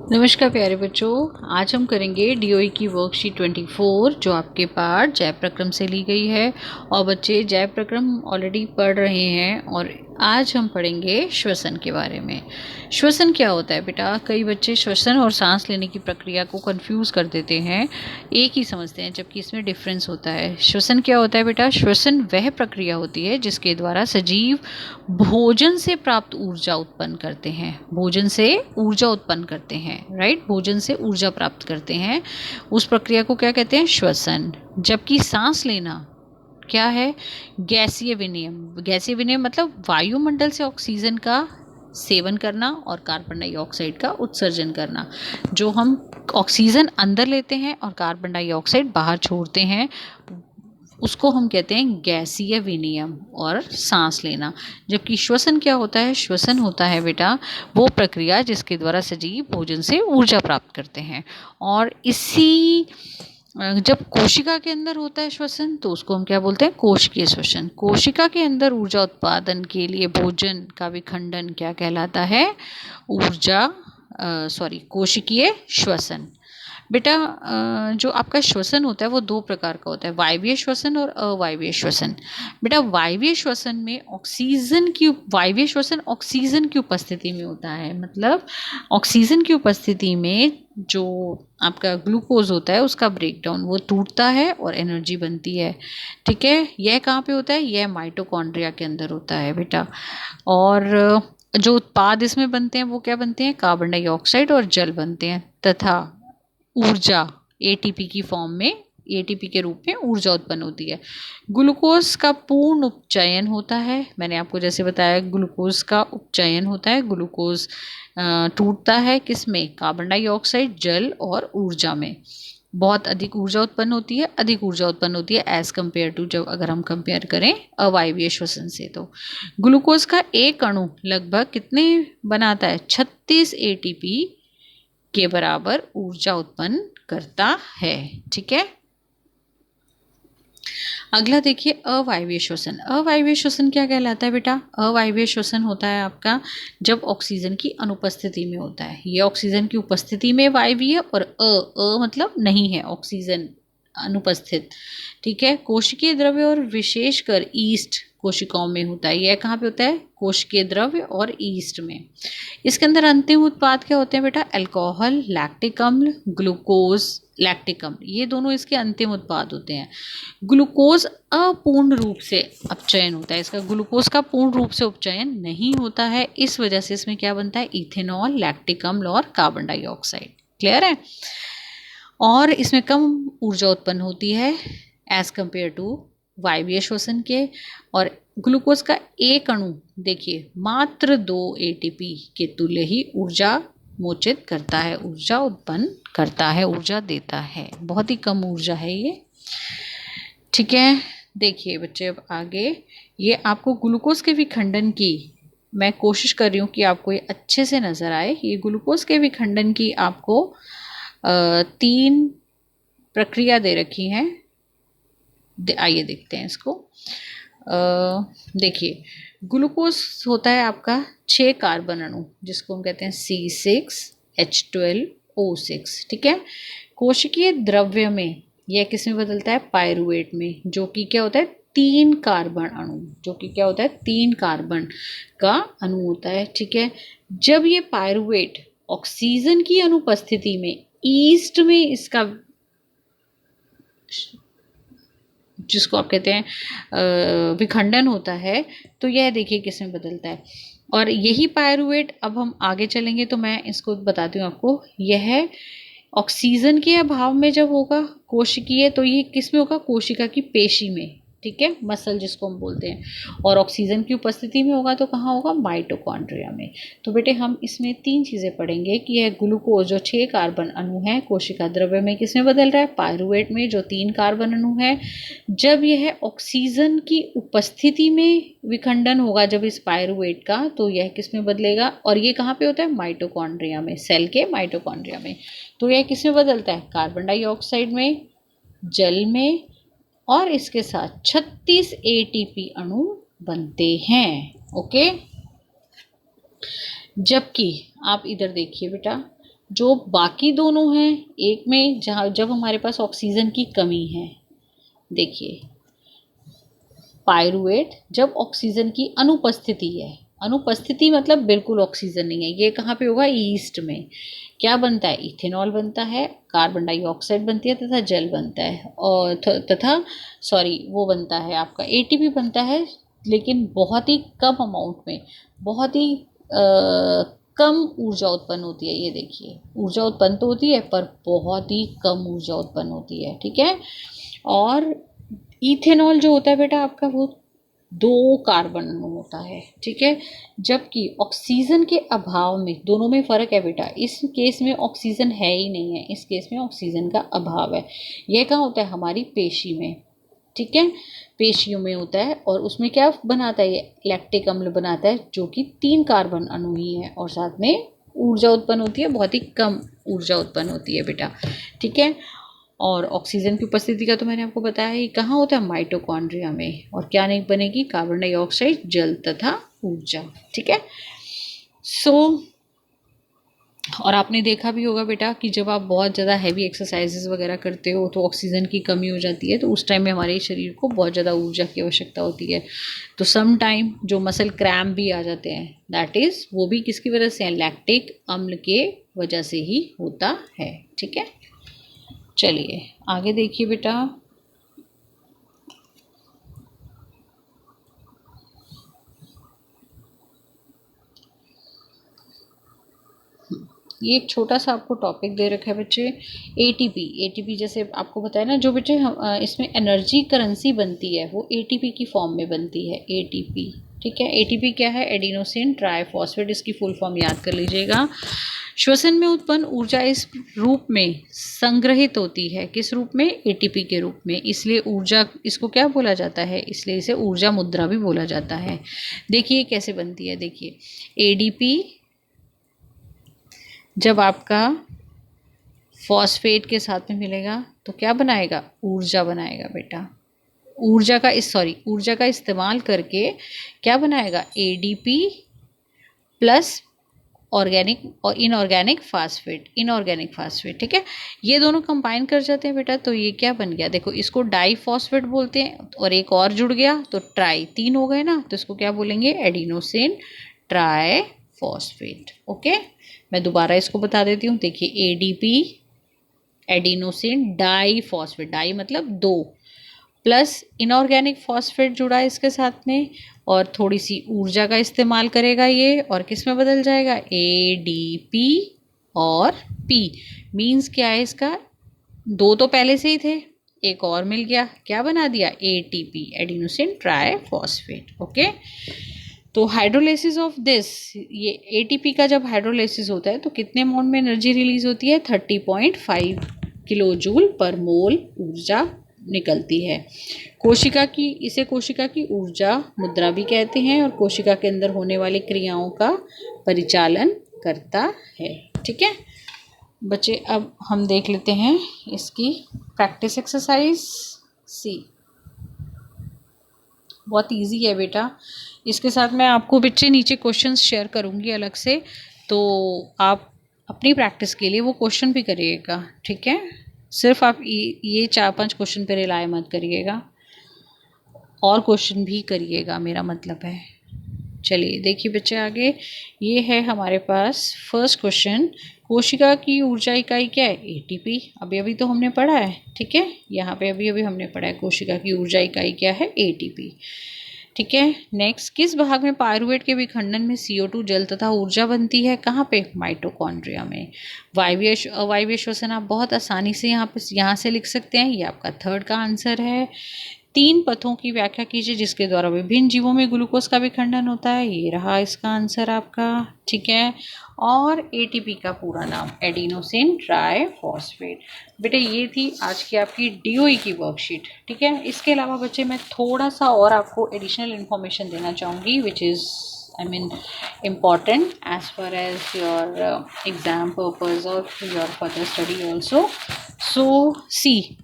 नमस्कार प्यारे बच्चों, आज हम करेंगे डीओई की वर्कशीट 24 जो आपके पाठ जय प्रक्रम से ली गई है। और बच्चे जय प्रक्रम ऑलरेडी पढ़ रहे हैं और आज हम पढ़ेंगे श्वसन के बारे में। श्वसन क्या होता है बेटा? कई बच्चे श्वसन और सांस लेने की प्रक्रिया को कंफ्यूज कर देते हैं, एक ही समझते हैं, जबकि इसमें डिफरेंस होता है। श्वसन क्या होता है बेटा? श्वसन वह प्रक्रिया होती है जिसके द्वारा सजीव भोजन से प्राप्त ऊर्जा उत्पन्न करते हैं। भोजन से ऊर्जा उत्पन्न करते हैं, राइट? भोजन से ऊर्जा प्राप्त करते हैं, उस प्रक्रिया को क्या कहते हैं? श्वसन। जबकि सांस लेना क्या है? गैसीय विनिमय। गैसीय विनिमय मतलब वायुमंडल से ऑक्सीजन का सेवन करना और कार्बन डाइऑक्साइड का उत्सर्जन करना। जो हम ऑक्सीजन अंदर लेते हैं और कार्बन डाइऑक्साइड बाहर छोड़ते हैं, उसको हम कहते हैं गैसीय विनिमय और सांस लेना। जबकि श्वसन क्या होता है? श्वसन होता है बेटा वो प्रक्रिया जिसके द्वारा सजीव भोजन से ऊर्जा प्राप्त करते हैं। और इसी जब कोशिका के अंदर होता है श्वसन तो उसको हम क्या बोलते हैं? कोशिकीय श्वसन। कोशिका के अंदर ऊर्जा उत्पादन के लिए भोजन का विखंडन क्या कहलाता है? कोशिकीय श्वसन। बेटा जो आपका श्वसन होता है वो दो प्रकार का होता है, वायवीय श्वसन और अवायवीय श्वसन। बेटा वायवीय श्वसन में वायवीय श्वसन ऑक्सीजन की उपस्थिति में होता है। मतलब ऑक्सीजन की उपस्थिति में जो आपका ग्लूकोज होता है उसका ब्रेकडाउन, वो टूटता है और एनर्जी बनती है। ठीक है, यह कहाँ पे होता है? यह माइटोकॉन्ड्रिया के अंदर होता है बेटा। और जो उत्पाद इसमें बनते हैं वो क्या बनते हैं? कार्बन डाइऑक्साइड और जल बनते हैं तथा ऊर्जा एटीपी की फॉर्म में, एटीपी के रूप में ऊर्जा उत्पन्न होती है। ग्लूकोज का पूर्ण उपचयन होता है। मैंने आपको जैसे बताया ग्लूकोज का उपचयन होता है। ग्लूकोज टूटता है किस में? कार्बन डाइऑक्साइड, जल और ऊर्जा में। बहुत अधिक ऊर्जा उत्पन्न होती है, अधिक ऊर्जा उत्पन्न होती है एज कम्पेयर टू, जब अगर हम कंपेयर करें अवायवीय श्वसन से। तो ग्लूकोज का एक अणु लगभग कितने बनाता है? 36 एटीपी के बराबर ऊर्जा उत्पन्न करता है। ठीक है, अगला देखिए अवायवीय श्वसन। अवायवीय श्वसन क्या कहलाता है बेटा? अवायवीय श्वसन होता है आपका जब ऑक्सीजन की अनुपस्थिति में होता है। ये ऑक्सीजन की उपस्थिति में वायवीय और मतलब नहीं है, ऑक्सीजन अनुपस्थित। ठीक है, कोशिकीय द्रव्य और विशेषकर ईस्ट कोशिकाओं में होता है। यह कहाँ पे होता है? कोशिकीय द्रव्य और ईस्ट में। इसके अंदर अंतिम उत्पाद क्या होते हैं बेटा? अल्कोहल, लैक्टिक अम्ल, ग्लूकोज, लैक्टिक अम्ल, ये दोनों इसके अंतिम उत्पाद होते हैं। ग्लूकोज अपूर्ण रूप से अपचयन होता है, इसका ग्लूकोज का पूर्ण रूप से उपचयन नहीं होता है। इस वजह से इसमें क्या बनता है? इथेनॉल, लैक्टिक अम्ल और कार्बन डाइऑक्साइड। क्लियर है? और इसमें कम ऊर्जा उत्पन्न होती है एज कंपेयर टू वायवीय श्वसन के। और ग्लूकोज का एक अणु देखिए मात्र 2 एटीपी के तुल्य ही ऊर्जा मोचित करता है, ऊर्जा उत्पन्न करता है, ऊर्जा देता है। बहुत ही कम ऊर्जा है ये। ठीक है, देखिए बच्चे अब आगे ये आपको ग्लूकोज के विखंडन की मैं कोशिश कर रही हूँ कि आपको ये अच्छे से नज़र आए। ये ग्लूकोज के विखंडन की आपको 3 प्रक्रिया दे रखी हैं। आइए देखते हैं इसको। देखिए ग्लूकोज होता है आपका 6 कार्बन अणु जिसको हम कहते हैं C6H12O6। ठीक है, कोशिकीय द्रव्य में यह किस में बदलता है? पायरुवेट में, जो कि क्या होता है? 3 कार्बन अणु, जो कि क्या होता है? 3 कार्बन का अणु होता है। ठीक है, जब ये पायरुवेट ऑक्सीजन की अनुपस्थिति में ईस्ट में इसका, जिसको आप कहते हैं विखंडन होता है, तो यह देखिए किस में बदलता है। और यही पायरुवेट, अब हम आगे चलेंगे तो मैं इसको बताती हूँ आपको। यह ऑक्सीजन के अभाव में जब होगा कोशिकीय, तो ये किस में होगा? कोशिका की पेशी में। ठीक है, मसल जिसको हम बोलते हैं। और ऑक्सीजन की उपस्थिति में होगा तो कहाँ होगा? माइटोकॉन्ड्रिया में। तो बेटे हम इसमें 3 चीज़ें पढ़ेंगे कि यह ग्लूकोज जो 6 कार्बन अणु है कोशिका द्रव्य में किस में बदल रहा है? पायरुवेट में, जो 3 कार्बन अणु है। जब यह ऑक्सीजन की उपस्थिति में विखंडन होगा जब इस पायरुवेट का, तो यह किस में बदलेगा? और ये कहाँ पे होता है? माइटोकॉन्ड्रिया में, सेल के माइटोकॉन्ड्रिया में। तो यह किस में बदलता है? कार्बन डाइऑक्साइड में, जल में, और इसके साथ 36 एटीपी अणु बनते हैं। ओके, जबकि आप इधर देखिए बेटा, जो बाकी दोनों हैं, एक में जहाँ जब हमारे पास ऑक्सीजन की कमी है, देखिए पायरुवेट जब ऑक्सीजन की अनुपस्थिति है, अनुपस्थिति मतलब बिल्कुल ऑक्सीजन नहीं है, ये कहाँ पे होगा, ईस्ट में। क्या बनता है, इथेनॉल बनता है, कार्बन डाइऑक्साइड बनती है तथा जल बनता है, और तथा सॉरी वो बनता है आपका एटीपी बनता है, लेकिन बहुत ही कम अमाउंट में, बहुत ही कम ऊर्जा उत्पन्न होती है। ये देखिए ऊर्जा उत्पन्न तो होती है पर बहुत ही कम ऊर्जा उत्पन्न होती है, ठीक है। और इथेनॉल जो होता है बेटा आपका, वो 2 कार्बन अणु होता है, ठीक है। जबकि ऑक्सीजन के अभाव में, दोनों में फ़र्क है बेटा, इस केस में ऑक्सीजन है ही नहीं है, इस केस में ऑक्सीजन का अभाव है। यह कहाँ होता है, हमारी पेशी में, ठीक है, पेशियों में होता है। और उसमें क्या बनाता है, ये लैक्टिक अम्ल बनाता है, जो कि 3 कार्बन अणु ही है, और साथ में ऊर्जा उत्पन्न होती है, बहुत ही कम ऊर्जा उत्पन्न होती है बेटा, ठीक है। और ऑक्सीजन की उपस्थिति का तो मैंने आपको बताया ही, कहाँ होता है, माइटोकॉन्ड्रिया में। और क्या नहीं बनेगी, कार्बन डाइऑक्साइड, जल तथा ऊर्जा, ठीक है। और आपने देखा भी होगा बेटा कि जब आप बहुत ज़्यादा हैवी एक्सरसाइजेस वगैरह करते हो तो ऑक्सीजन की कमी हो जाती है, तो उस टाइम में हमारे शरीर को बहुत ज़्यादा ऊर्जा की आवश्यकता होती है। तो सम टाइम जो मसल क्रैम्प भी आ जाते हैं, दैट इज़ वो भी किसकी वजह से है, लैक्टिक अम्ल के वजह से ही होता है, ठीक है। चलिए आगे देखिए बेटा, ये एक छोटा सा आपको टॉपिक दे रखा है बच्चे, एटीपी। एटीपी जैसे आपको बताया ना, जो बच्चे इसमें एनर्जी करेंसी बनती है वो एटीपी की फॉर्म में बनती है, एटीपी, ठीक है। एटीपी क्या है, एडिनोसिन ट्राइफॉस्फेट, इसकी फुल फॉर्म याद कर लीजिएगा। श्वसन में उत्पन्न ऊर्जा इस रूप में संग्रहित होती है, किस रूप में, एटीपी के रूप में, इसलिए ऊर्जा, इसको क्या बोला जाता है, इसलिए इसे ऊर्जा मुद्रा भी बोला जाता है। देखिए कैसे बनती है, देखिए एडीपी जब आपका फॉस्फेट के साथ में मिलेगा तो क्या बनाएगा, ऊर्जा बनाएगा बेटा। ऊर्जा का इस्तेमाल करके क्या बनाएगा, एडीपी प्लस ऑर्गेनिक और इनऑर्गेनिक फास्फेट, ठीक है। ये दोनों कंबाइन कर जाते हैं बेटा, तो ये क्या बन गया, देखो इसको डाई फॉस्फेट बोलते हैं, और एक और जुड़ गया तो ट्राई, 3 हो गए ना, तो इसको क्या बोलेंगे, एडिनोसिन ट्राई फॉस्फेट, ओके। मैं दोबारा इसको बता देती हूँ, देखिए ADP adenosine diphosphate, di मतलब 2, प्लस इनऑर्गेनिक फॉस्फेट जुड़ा है इसके साथ में, और थोड़ी सी ऊर्जा का इस्तेमाल करेगा ये, और किस में बदल जाएगा, एडीपी और पी। मीन्स क्या है इसका, 2 तो पहले से ही थे, एक और मिल गया, क्या बना दिया, एटीपी एडिनोसिन ट्राइफॉस्फेट, ओके। तो हाइड्रोलिसिस ऑफ दिस, ये एटीपी का जब हाइड्रोलिसिस होता है तो कितने अमाउंट में एनर्जी रिलीज होती है, 30.5 किलो जूल पर मोल ऊर्जा निकलती है। इसे कोशिका की ऊर्जा मुद्रा भी कहते हैं, और कोशिका के अंदर होने वाली क्रियाओं का परिचालन करता है, ठीक है बच्चे। अब हम देख लेते हैं इसकी प्रैक्टिस एक्सरसाइज सी, बहुत इजी है बेटा। इसके साथ मैं आपको बच्चे नीचे क्वेश्चंस शेयर करूँगी अलग से, तो आप अपनी प्रैक्टिस के लिए वो क्वेश्चन भी करिएगा, ठीक है। सिर्फ आप ये 4-5 क्वेश्चन पे रिलाय मत करिएगा, और क्वेश्चन भी करिएगा, मेरा मतलब है। चलिए देखिए बच्चे आगे, ये है हमारे पास फर्स्ट क्वेश्चन, कोशिका की ऊर्जा इकाई क्या है, एटीपी। अभी तो हमने पढ़ा है, ठीक है, यहाँ पे अभी हमने पढ़ा है कोशिका की ऊर्जा इकाई क्या है, एटीपी, ठीक है। नेक्स्ट, किस भाग में पायरुवेट के विखंडन में CO2 जल तथा ऊर्जा बनती है, कहाँ पे, माइटोकॉन्ड्रिया में। अवायवीय श्वसन आप बहुत आसानी से यहाँ से लिख सकते हैं, ये आपका थर्ड का आंसर है। 3 पथों की व्याख्या कीजिए जिसके द्वारा विभिन्न जीवों में ग्लूकोज का विखंडन होता है, ये रहा इसका आंसर आपका, ठीक है। और एटीपी का पूरा नाम एडिनोसिन ट्राइफॉस्फेट। बेटे ये थी आज की आपकी डीओई की वर्कशीट, ठीक है। इसके अलावा बच्चे मैं थोड़ा सा और आपको एडिशनल इन्फॉर्मेशन देना चाहूँगी, which is important as far as your exam purpose or your further study also. So see,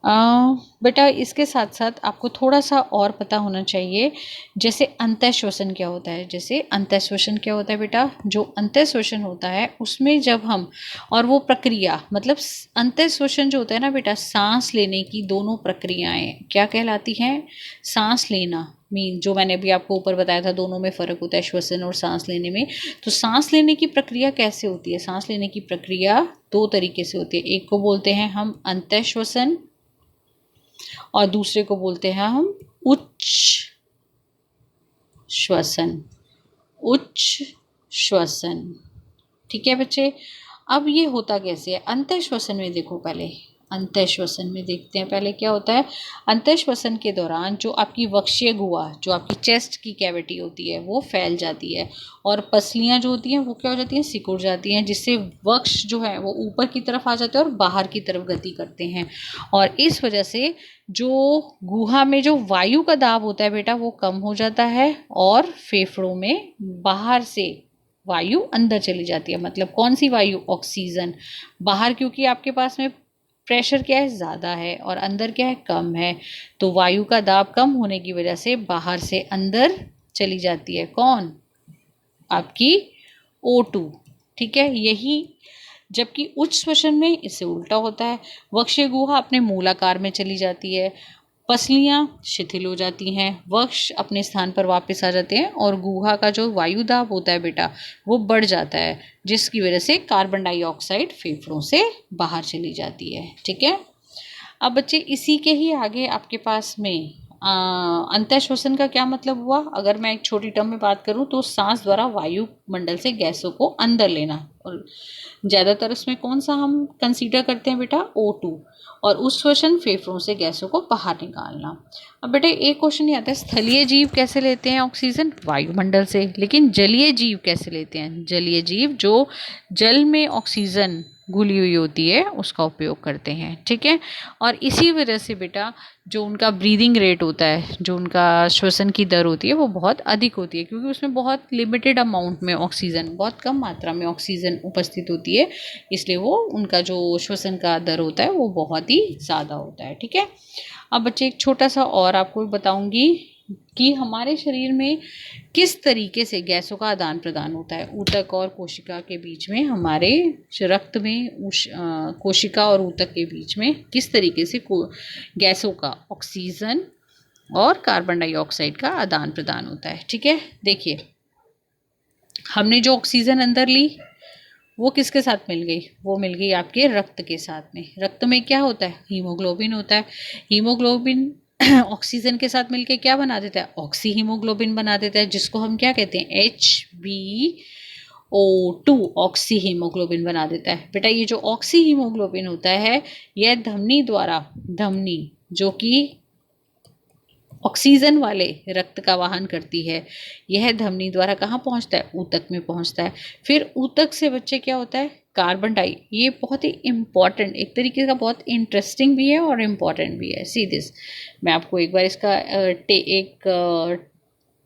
बेटा इसके साथ साथ आपको थोड़ा सा और पता होना चाहिए, जैसे अंतःश्वसन क्या होता है। जैसे अंतःश्वसन क्या होता है बेटा, जो अंतःश्वसन होता है उसमें जब हम, और वो प्रक्रिया मतलब अंतःश्वसन जो होता है ना बेटा, सांस लेने की दोनों प्रक्रियाएं क्या कहलाती हैं, सांस लेना मीन, जो मैंने अभी आपको ऊपर बताया था दोनों में फ़र्क होता है श्वसन और सांस लेने में। तो सांस लेने की प्रक्रिया कैसे होती है, सांस लेने की प्रक्रिया दो तरीके से होती है। एक को बोलते हैं हम अंतःश्वसन और दूसरे को बोलते हैं हम उच्च श्वसन, उच्च श्वसन। ठीक है बच्चे। अब ये होता कैसे है अंतःश्वसन में, देखो पहले अंतःश्वसन में देखते हैं पहले क्या होता है। अंतःश्वसन के दौरान जो आपकी वक्षीय गुहा, जो आपकी चेस्ट की कैविटी होती है वो फैल जाती है, और पसलियां जो होती हैं वो क्या हो जाती हैं, सिकुड़ जाती हैं, जिससे वक्ष जो है वो ऊपर की तरफ आ जाते हैं और बाहर की तरफ गति करते हैं। और इस वजह से जो गुहा में जो वायु का दाब होता है बेटा वो कम हो जाता है, और फेफड़ों में बाहर से वायु अंदर चली जाती है। मतलब कौन सी वायु, ऑक्सीजन बाहर, क्योंकि आपके पास में प्रेशर क्या है, ज़्यादा है, और अंदर क्या है, कम है। तो वायु का दाब कम होने की वजह से बाहर से अंदर चली जाती है कौन, आपकी O2। ठीक है, यही। जबकि उच्च श्वसन में इससे उल्टा होता है, वक्षीय गुहा अपने मूलाकार में चली जाती है, पसलियां शिथिल हो जाती हैं, वक्ष अपने स्थान पर वापस आ जाते हैं, और गुहा का जो वायु दाब होता है बेटा वो बढ़ जाता है, जिसकी वजह से कार्बन डाइऑक्साइड फेफड़ों से बाहर चली जाती है। ठीक है। अब बच्चे इसी के ही आगे आपके पास में अंतःश्वसन का क्या मतलब हुआ, अगर मैं एक छोटी टर्म में बात करूं तो सांस द्वारा वायुमंडल से गैसों को अंदर लेना, और ज़्यादातर उसमें कौन सा हम कंसीडर करते हैं बेटा, O2। और उच्छ्वसन फेफड़ों से गैसों को बाहर निकालना। अब बेटे एक क्वेश्चन ये आता है, स्थलीय जीव कैसे लेते हैं ऑक्सीजन, वायुमंडल से। लेकिन जलीय जीव कैसे लेते हैं, जलीय जीव जो जल में ऑक्सीजन घुली हुई होती है उसका उपयोग करते हैं। ठीक है। और इसी वजह से बेटा जो उनका ब्रीदिंग रेट होता है, जो उनका श्वसन की दर होती है वो बहुत अधिक होती है, क्योंकि उसमें बहुत लिमिटेड अमाउंट में ऑक्सीजन, बहुत कम मात्रा में ऑक्सीजन उपस्थित होती है, इसलिए वो उनका जो श्वसन का दर होता है वो बहुत ही ज़्यादा होता है। ठीक है। अब बच्चे एक छोटा सा और आपको बताऊंगी कि हमारे शरीर में किस तरीके से गैसों का आदान प्रदान होता है ऊतक और कोशिका के बीच में। हमारे रक्त में कोशिका और ऊतक के बीच में किस तरीके से गैसों का, ऑक्सीजन और कार्बन डाइऑक्साइड का आदान प्रदान होता है। ठीक है। देखिए हमने जो ऑक्सीजन अंदर ली वो किसके साथ मिल गई, वो मिल गई आपके रक्त के साथ में। रक्त में क्या होता है, हीमोग्लोबिन होता है। हीमोग्लोबिन ऑक्सीजन के साथ मिलके क्या बना देता है, ऑक्सी हीमोग्लोबिन बना देता है, जिसको हम क्या कहते हैं, HbO2, ऑक्सी हीमोग्लोबिन बना देता है। बेटा ये जो ऑक्सी हीमोग्लोबिन होता है यह धमनी द्वारा, धमनी जो कि ऑक्सीजन वाले रक्त का वाहन करती है, यह धमनी द्वारा कहाँ पहुँचता है, ऊतक में पहुँचता है। फिर ऊतक से बच्चे क्या होता है, कार्बन डाई, ये बहुत ही इम्पॉर्टेंट, एक तरीके का बहुत इंटरेस्टिंग भी है और इम्पॉर्टेंट भी है। सी दिस, मैं आपको एक बार इसका एक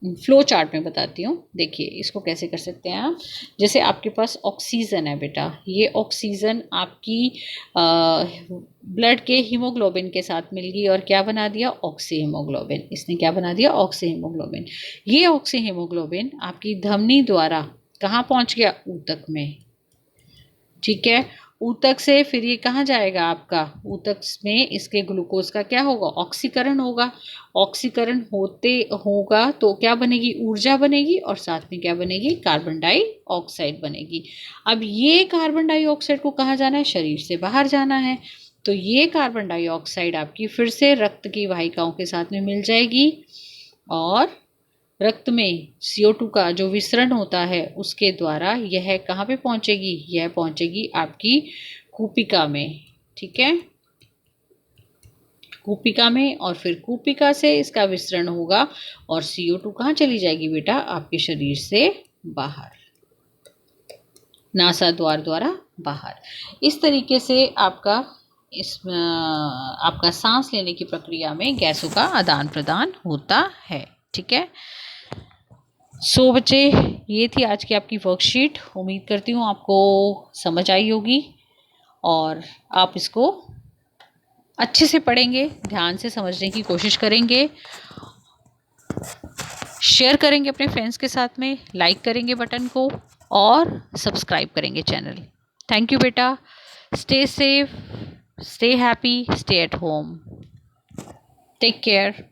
फ्लो चार्ट में बताती हूँ। देखिए इसको कैसे कर सकते हैं आप। जैसे आपके पास ऑक्सीजन है बेटा, ये ऑक्सीजन आपकी ब्लड के हीमोग्लोबिन के साथ मिल गई और क्या बना दिया, ऑक्सी हीमोग्लोबिन। इसने क्या बना दिया, ऑक्सी हीमोग्लोबिन। ये ऑक्सी हीमोग्लोबिन आपकी धमनी द्वारा कहाँ पहुँच गया, ऊतक में। ठीक है। ऊतक से फिर ये कहाँ जाएगा आपका, ऊतक में इसके ग्लूकोज का क्या होगा, ऑक्सीकरण होगा। ऑक्सीकरण होते होगा तो क्या बनेगी, ऊर्जा बनेगी, और साथ में क्या बनेगी, कार्बन डाइऑक्साइड बनेगी। अब ये कार्बन डाइऑक्साइड को कहाँ जाना है, शरीर से बाहर जाना है। तो ये कार्बन डाइऑक्साइड आपकी फिर से रक्त की वाहिकाओं के साथ में मिल जाएगी, और रक्त में CO2 का जो विसरण होता है उसके द्वारा यह कहाँ पे पहुँचेगी, यह पहुँचेगी आपकी कूपिका में। ठीक है, कूपिका में, और फिर कूपिका से इसका विसरण होगा और CO2 कहाँ चली जाएगी बेटा, आपके शरीर से बाहर, नासा द्वार द्वारा बाहर। इस तरीके से आपका आपका सांस लेने की प्रक्रिया में गैसों का आदान प्रदान होता है। ठीक है। सो बच्चे ये थी आज की आपकी वर्कशीट। उम्मीद करती हूँ आपको समझ आई होगी और आप इसको अच्छे से पढ़ेंगे, ध्यान से समझने की कोशिश करेंगे, शेयर करेंगे अपने फ्रेंड्स के साथ में, लाइक करेंगे बटन को और सब्सक्राइब करेंगे चैनल। थैंक यू बेटा। Stay safe, stay happy, stay at home, take care.